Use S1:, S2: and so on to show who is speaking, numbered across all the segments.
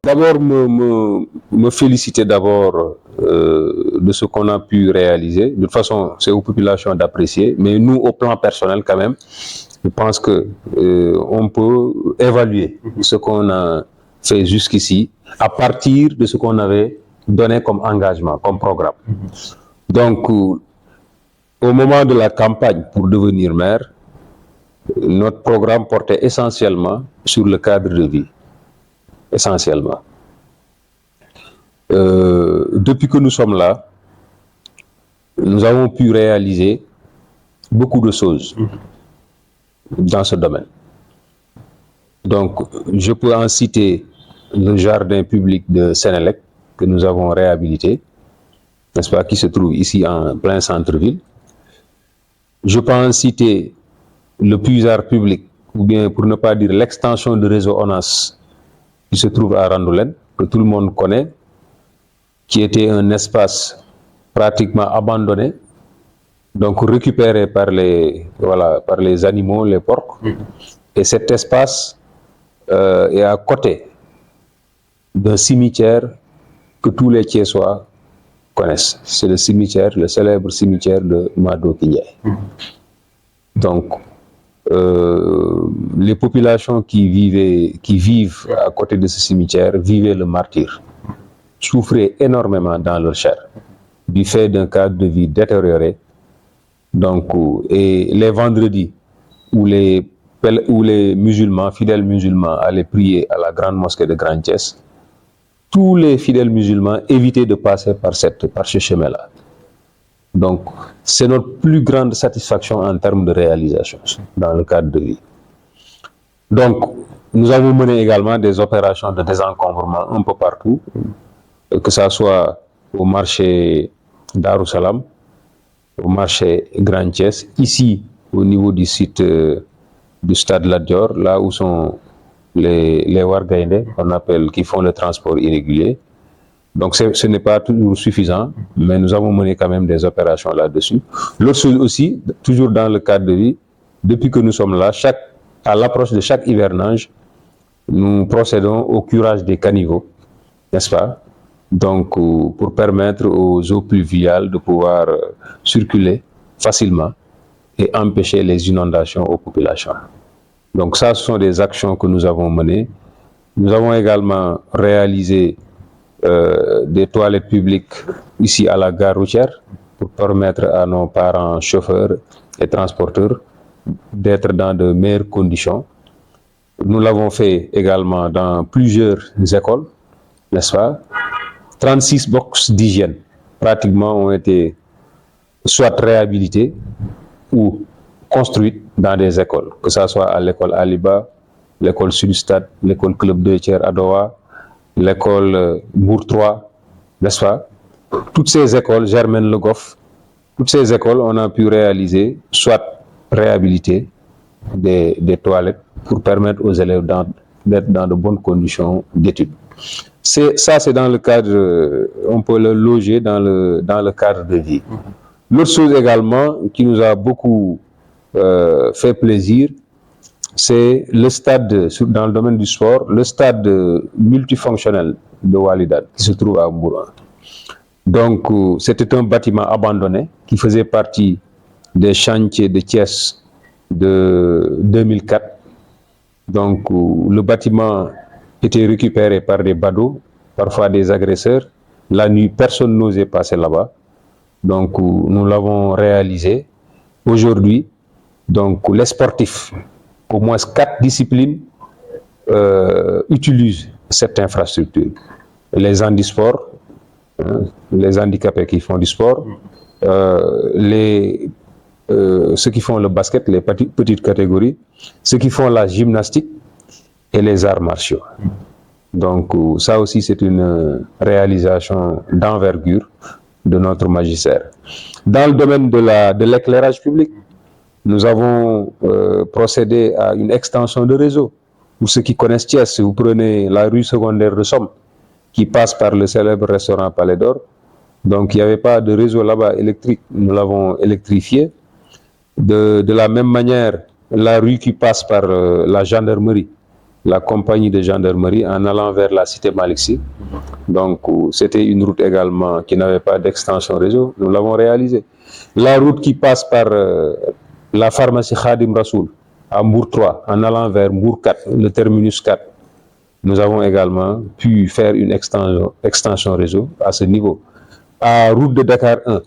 S1: D'abord, me féliciter d'abord de ce qu'on a pu réaliser. De toute façon, c'est aux populations d'apprécier, mais nous, au plan personnel quand même, je pense que on peut évaluer ce qu'on a fait jusqu'ici à partir de ce qu'on avait donné comme engagement, comme programme. Donc, au moment de la campagne pour devenir maire, notre programme portait essentiellement sur le cadre de vie. Essentiellement. Depuis que nous sommes là, nous avons pu réaliser beaucoup de choses dans ce domaine. Donc, je peux en citer le jardin public de Sénélec que nous avons réhabilité, n'est-ce pas, qui se trouve ici en plein centre-ville. Je peux en citer le puisard public, ou bien pour ne pas dire l'extension du réseau ONAS qui se trouve à Randoulène, que tout le monde connaît, qui était un espace pratiquement abandonné, donc récupéré par les animaux, les porcs. Et cet espace est à côté d'un cimetière que tous les Thiessois connaissent. C'est le célèbre cimetière de Mado Kindiaye. Donc, les populations qui vivent à côté de ce cimetière vivaient le martyre, souffraient énormément dans leur chair du fait d'un cadre de vie détérioré. Donc, et les vendredis où les musulmans, fidèles musulmans, allaient prier à la grande mosquée de Grand Thiès, tous les fidèles musulmans évitaient de passer par ce chemin-là. Donc, c'est notre plus grande satisfaction en termes de réalisation dans le cadre de vie. Donc, nous avons mené également des opérations de désencombrement un peu partout, que ce soit au marché Darussalam, au marché Grand Thiès, ici au niveau du site du stade Lat Dior, là où sont les Wargaïndé, qu'on appelle, qui font le transport irrégulier. Donc ce n'est pas toujours suffisant, mais nous avons mené quand même des opérations là-dessus. L'autre chose aussi, toujours dans le cadre de vie, depuis que nous sommes là, à l'approche de chaque hivernage, nous procédons au curage des caniveaux, n'est-ce pas? Donc pour permettre aux eaux pluviales de pouvoir circuler facilement et empêcher les inondations aux populations. Donc ça, ce sont des actions que nous avons menées. Nous avons également réalisé des toilettes publiques ici à la gare routière pour permettre à nos parents chauffeurs et transporteurs d'être dans de meilleures conditions. Nous l'avons fait également dans plusieurs écoles, n'est-ce pas? 36 boxes d'hygiène pratiquement ont été soit réhabilités ou construites dans des écoles, que ce soit à l'école Aliba, l'école Sud-Stade, l'école Club de Thiers Adowa, l'école Bourg 3, n'est-ce pas? Toutes ces écoles, Germaine Le Goff, toutes ces écoles, on a pu réaliser, soit réhabiliter des toilettes pour permettre aux élèves d'être dans de bonnes conditions d'études. C'est dans le cadre, on peut le loger dans le cadre de vie. L'autre chose également qui nous a beaucoup fait plaisir, c'est le stade, dans le domaine du sport, le stade multifonctionnel de Walidane qui se trouve à Mbourane. Donc, c'était un bâtiment abandonné qui faisait partie des chantiers de Thiès de 2004. Donc, le bâtiment était récupéré par des badauds, parfois des agresseurs. La nuit, personne n'osait passer là-bas. Donc, nous l'avons réalisé. Aujourd'hui, donc, les sportifs, au moins 4 disciplines, utilisent cette infrastructure. Les handisports, les handicapés qui font du sport, ceux qui font le basket, les petites catégories, ceux qui font la gymnastique et les arts martiaux. Donc ça aussi c'est une réalisation d'envergure de notre magistère. Dans le domaine de l'éclairage public, nous avons procédé à une extension de réseau. Pour ceux qui connaissent Thiès, si vous prenez la rue secondaire de Somme, qui passe par le célèbre restaurant Palais d'Or, donc il n'y avait pas de réseau là-bas électrique, nous l'avons électrifié. De la même manière, la rue qui passe par la gendarmerie, la compagnie de gendarmerie en allant vers la cité Malick Sy. Donc, c'était une route également qui n'avait pas d'extension réseau. Nous l'avons réalisée. La route qui passe par la pharmacie Khadim Rassoul à Mbour 3 en allant vers Mbour 4, le terminus 4. Nous avons également pu faire une extension réseau à ce niveau. À route de Dakar 1,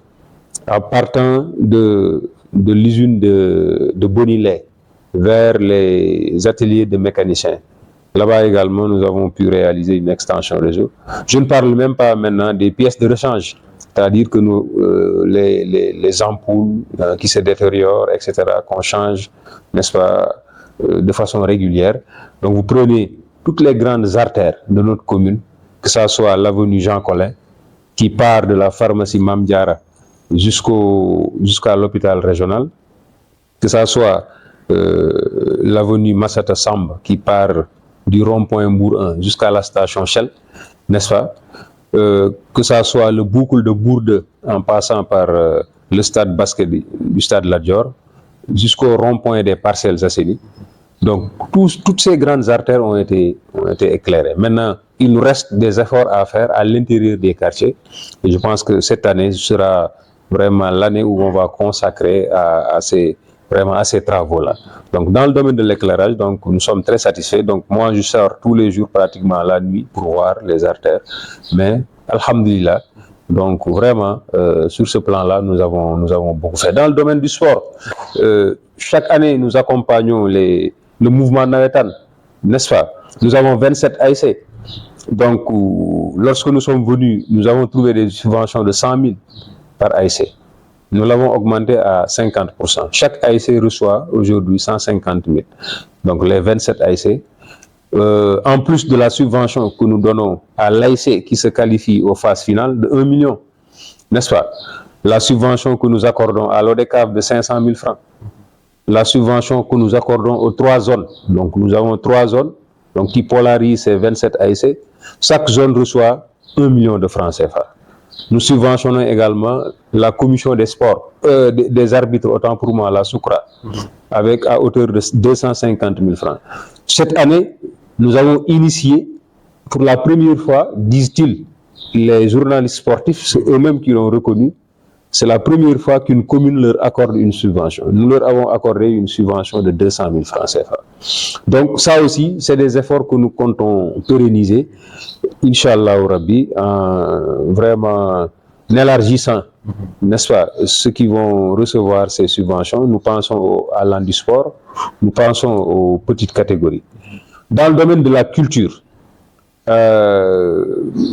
S1: en partant de l'usine de Bonilay vers les ateliers de mécaniciens. Là-bas également, nous avons pu réaliser une extension réseau. Je ne parle même pas maintenant des pièces de rechange, c'est-à-dire que les ampoules qui se détériorent, etc., qu'on change, n'est-ce pas, de façon régulière. Donc vous prenez toutes les grandes artères de notre commune, que ce soit l'avenue Jean Collin, qui part de la pharmacie Mame Diarra jusqu'à l'hôpital régional, que ce soit l'avenue Massata Samb, qui part du rond-point Mbour 1 jusqu'à la station Shell, n'est-ce pas, que ça soit le boucle de Bourde en passant par le stade basket du stade Lat Dior jusqu'au rond-point des Parcelles Assainies. Donc toutes ces grandes artères ont été éclairées. Maintenant, il nous reste des efforts à faire à l'intérieur des quartiers et je pense que cette année sera vraiment l'année où on va consacrer à ces travaux-là. Donc, dans le domaine de l'éclairage, donc, nous sommes très satisfaits. Donc, moi, je sors tous les jours pratiquement la nuit pour voir les artères. Mais, alhamdulillah, donc, vraiment, sur ce plan-là, nous avons beaucoup fait. Dans le domaine du sport, chaque année, nous accompagnons le mouvement Nawetan, n'est-ce pas? Nous avons 27 ASC. Donc, lorsque nous sommes venus, nous avons trouvé des subventions de 100 000 par ASC. Nous l'avons augmenté à 50%. Chaque ASC reçoit aujourd'hui 150 000. Donc les 27 ASC, en plus de la subvention que nous donnons à l'ASC qui se qualifie aux phases finales de 1 million, n'est-ce pas? La subvention que nous accordons à l'ODECAV de 500 000 francs. La subvention que nous accordons aux 3 zones. Donc nous avons 3 zones donc, qui polarisent ces 27 ASC. Chaque zone reçoit 1 million de francs CFA. Nous subventionnons également la commission des sports, des arbitres, autant pour moi, la SOUCRA, avec à hauteur de 250 000 francs. Cette année, nous avons initié, pour la première fois, disent-ils, les journalistes sportifs, c'est eux-mêmes qui l'ont reconnu, c'est la première fois qu'une commune leur accorde une subvention. Nous leur avons accordé une subvention de 200 000 francs CFA. Donc ça aussi, c'est des efforts que nous comptons pérenniser, Inch'Allah Rabbi, en vraiment élargissant, n'est-ce pas, ceux qui vont recevoir ces subventions. Nous pensons à l'handisport, nous pensons aux petites catégories. Dans le domaine de la culture,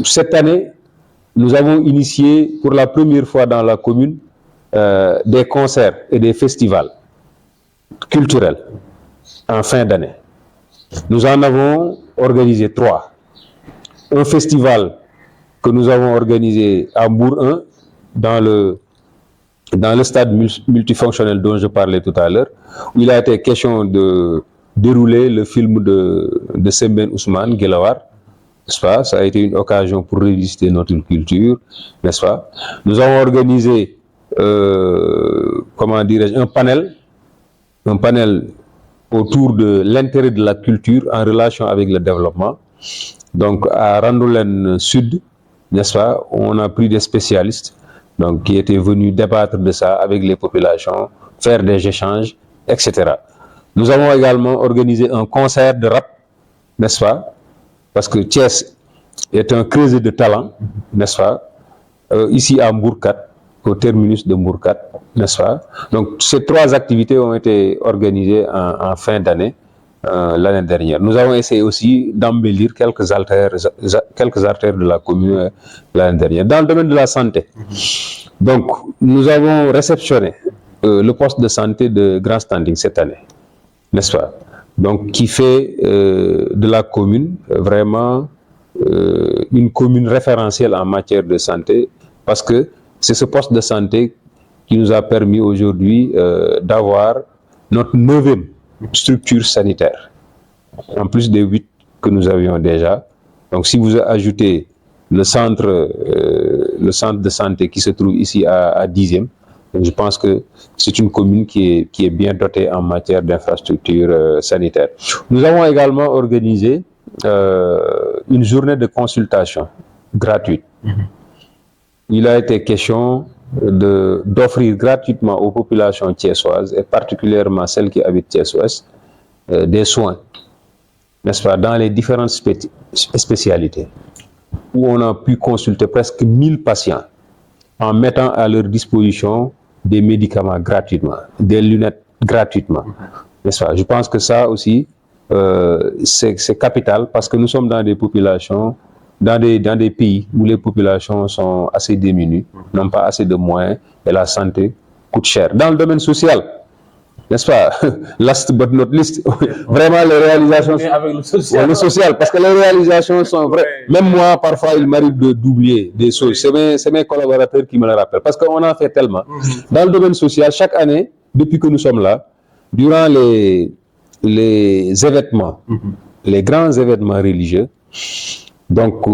S1: cette année, nous avons initié pour la première fois dans la commune des concerts et des festivals culturels en fin d'année. Nous en avons organisé 3. Un festival que nous avons organisé à Mbour 1 dans le stade multifonctionnel dont je parlais tout à l'heure, où il a été question de dérouler le film de Sembène Ousmane Guelawar. N'est-ce pas? Ça a été une occasion pour revisiter notre culture, n'est-ce pas? Nous avons organisé, comment dirais-je, un panel autour de l'intérêt de la culture en relation avec le développement. Donc, à Randoulène Sud, n'est-ce pas, on a pris des spécialistes donc, qui étaient venus débattre de ça avec les populations, faire des échanges, etc. Nous avons également organisé un concert de rap, n'est-ce pas? Parce que Thiès est un creuset de talent, n'est-ce pas, ici à Mbour 4, au terminus de Mbour 4, n'est-ce pas. Donc ces 3 activités ont été organisées en fin d'année, l'année dernière. Nous avons essayé aussi d'embellir quelques artères de la commune l'année dernière. Dans le domaine de la santé, donc nous avons réceptionné le poste de santé de Grand Standing cette année, n'est-ce pas. Donc, qui fait de la commune vraiment une commune référentielle en matière de santé, parce que c'est ce poste de santé qui nous a permis aujourd'hui d'avoir notre 9e structure sanitaire, en plus des 8 que nous avions déjà. Donc, si vous ajoutez le centre de santé qui se trouve ici à 10e, Je pense que c'est une commune qui est bien dotée en matière d'infrastructures sanitaires. Nous avons également organisé une journée de consultation gratuite. Il a été question d'offrir gratuitement aux populations thiessoises, et particulièrement celles qui habitent Thiès-Ouest, des soins, n'est-ce pas, dans les différentes spécialités, où on a pu consulter presque 1000 patients en mettant à leur disposition des médicaments gratuitement, des lunettes gratuitement, n'est-ce pas. Je pense que ça aussi, c'est capital, parce que nous sommes dans des populations, dans des pays où les populations sont assez démunies, n'ont pas assez de moyens, et la santé coûte cher. Dans le domaine social, n'est-ce pas, last but not least, vraiment les réalisations...
S2: Avec
S1: le social, parce que les réalisations sont vraies. Même moi, parfois, il m'arrive d'oublier des choses. C'est mes collaborateurs qui me le rappellent, parce qu'on en fait tellement. Dans le domaine social, chaque année, depuis que nous sommes là, durant les événements, les grands événements religieux, donc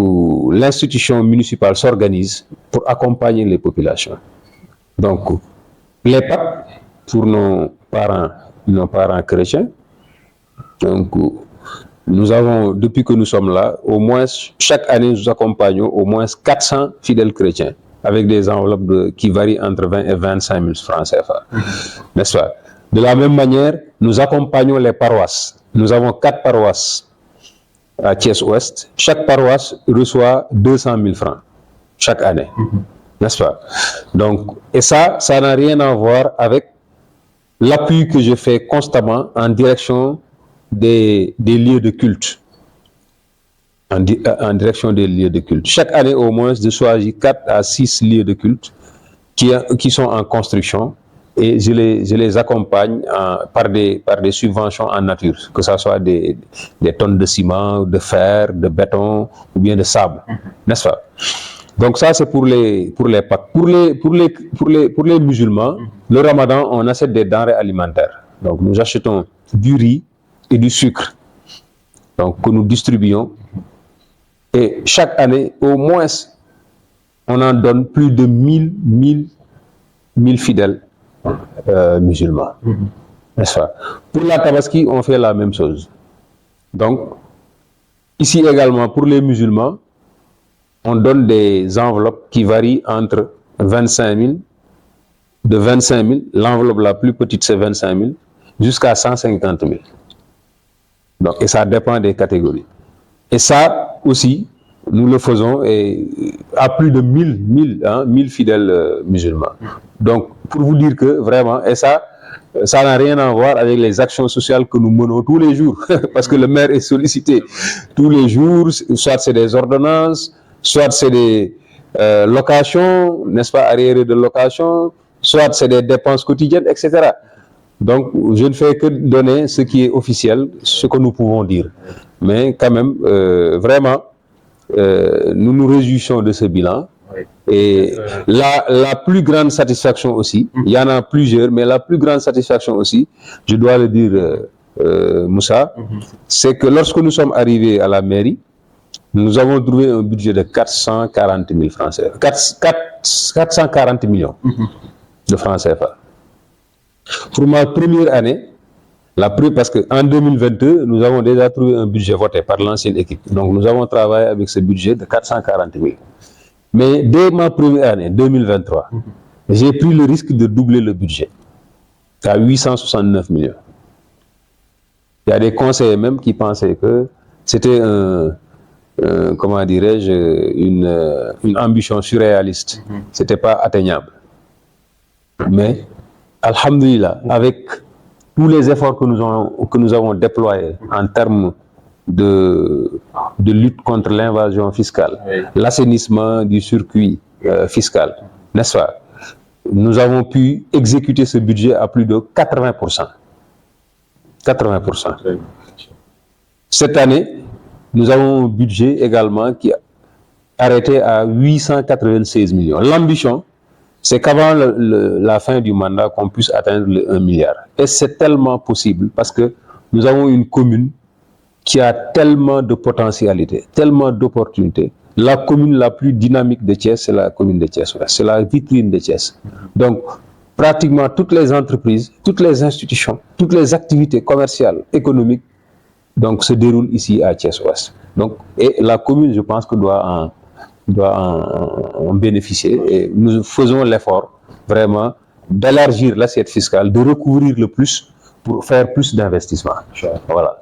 S1: l'institution municipale s'organise pour accompagner les populations. Donc, les Pâques, pour nos parents chrétiens, donc nous avons, depuis que nous sommes là, au moins, chaque année, nous accompagnons au moins 400 fidèles chrétiens, avec des enveloppes qui varient entre 20 et 25 000 francs CFA. N'est-ce pas? De la même manière, nous accompagnons les paroisses. Nous avons 4 paroisses à Thiès-Ouest. Chaque paroisse reçoit 200 000 francs chaque année. N'est-ce pas? Donc, et ça n'a rien à voir avec l'appui que je fais constamment en direction des lieux de culte. En direction des lieux de culte. Chaque année, au moins, je choisis 4 à 6 lieux de culte qui sont en construction, et je les accompagne par des subventions en nature, que ce soit des tonnes de ciment, de fer, de béton ou bien de sable, n'est-ce pas? Donc ça, c'est pour les Pâques. Pour les musulmans, le Ramadan, on achète des denrées alimentaires. Donc nous achetons du riz et du sucre, donc que nous distribuons. Et chaque année, au moins, on en donne plus de 1000 fidèles musulmans. N'est-ce pas? Pour la Tabaski, on fait la même chose. Donc, ici également, pour les musulmans, on donne des enveloppes qui varient entre 25 000, de 25 000, l'enveloppe la plus petite c'est 25 000, jusqu'à 150 000. Donc, et ça dépend des catégories. Et ça aussi, nous le faisons à plus de 1000 fidèles musulmans. Donc, pour vous dire que vraiment, et ça n'a rien à voir avec les actions sociales que nous menons tous les jours, parce que le maire est sollicité tous les jours, soit c'est des ordonnances, soit c'est des locations, n'est-ce pas, arriérés de location, soit c'est des dépenses quotidiennes, etc. Donc, je ne fais que donner ce qui est officiel, ce que nous pouvons dire. Mais quand même, vraiment, nous nous réjouissons de ce bilan. Et la plus grande satisfaction aussi, il y en a plusieurs, mais la plus grande satisfaction aussi, je dois le dire, Moussa, c'est que lorsque nous sommes arrivés à la mairie, nous avons trouvé un budget de 440 000 francs CFA. 440 millions de francs CFA. Pour ma première année, parce qu'en 2022, nous avons déjà trouvé un budget voté par l'ancienne équipe. Donc nous avons travaillé avec ce budget de 440 000. Mais dès ma première année, 2023, j'ai pris le risque de doubler le budget à 869 millions. Il y a des conseillers même qui pensaient que c'était comment dirais-je, une ambition surréaliste. C'était pas atteignable. Mais, alhamdoulilah, avec tous les efforts que nous avons déployés en termes de lutte contre l'invasion fiscale, l'assainissement du circuit fiscal, n'est-ce pas? Nous avons pu exécuter ce budget à plus de 80%. 80%. Cette année, nous avons un budget également qui est arrêté à 896 millions. L'ambition, c'est qu'avant la fin du mandat, qu'on puisse atteindre le 1 milliard. Et c'est tellement possible parce que nous avons une commune qui a tellement de potentialités, tellement d'opportunités. La commune la plus dynamique de Thiès, c'est la commune de Thiès. C'est la vitrine de Thiès. Donc, pratiquement toutes les entreprises, toutes les institutions, toutes les activités commerciales, économiques, donc, se déroulent ici à Thiès-Ouest. Donc, et la commune, je pense que doit en bénéficier. Et nous faisons l'effort vraiment d'élargir l'assiette fiscale, de recouvrir le plus pour faire plus d'investissements. Voilà.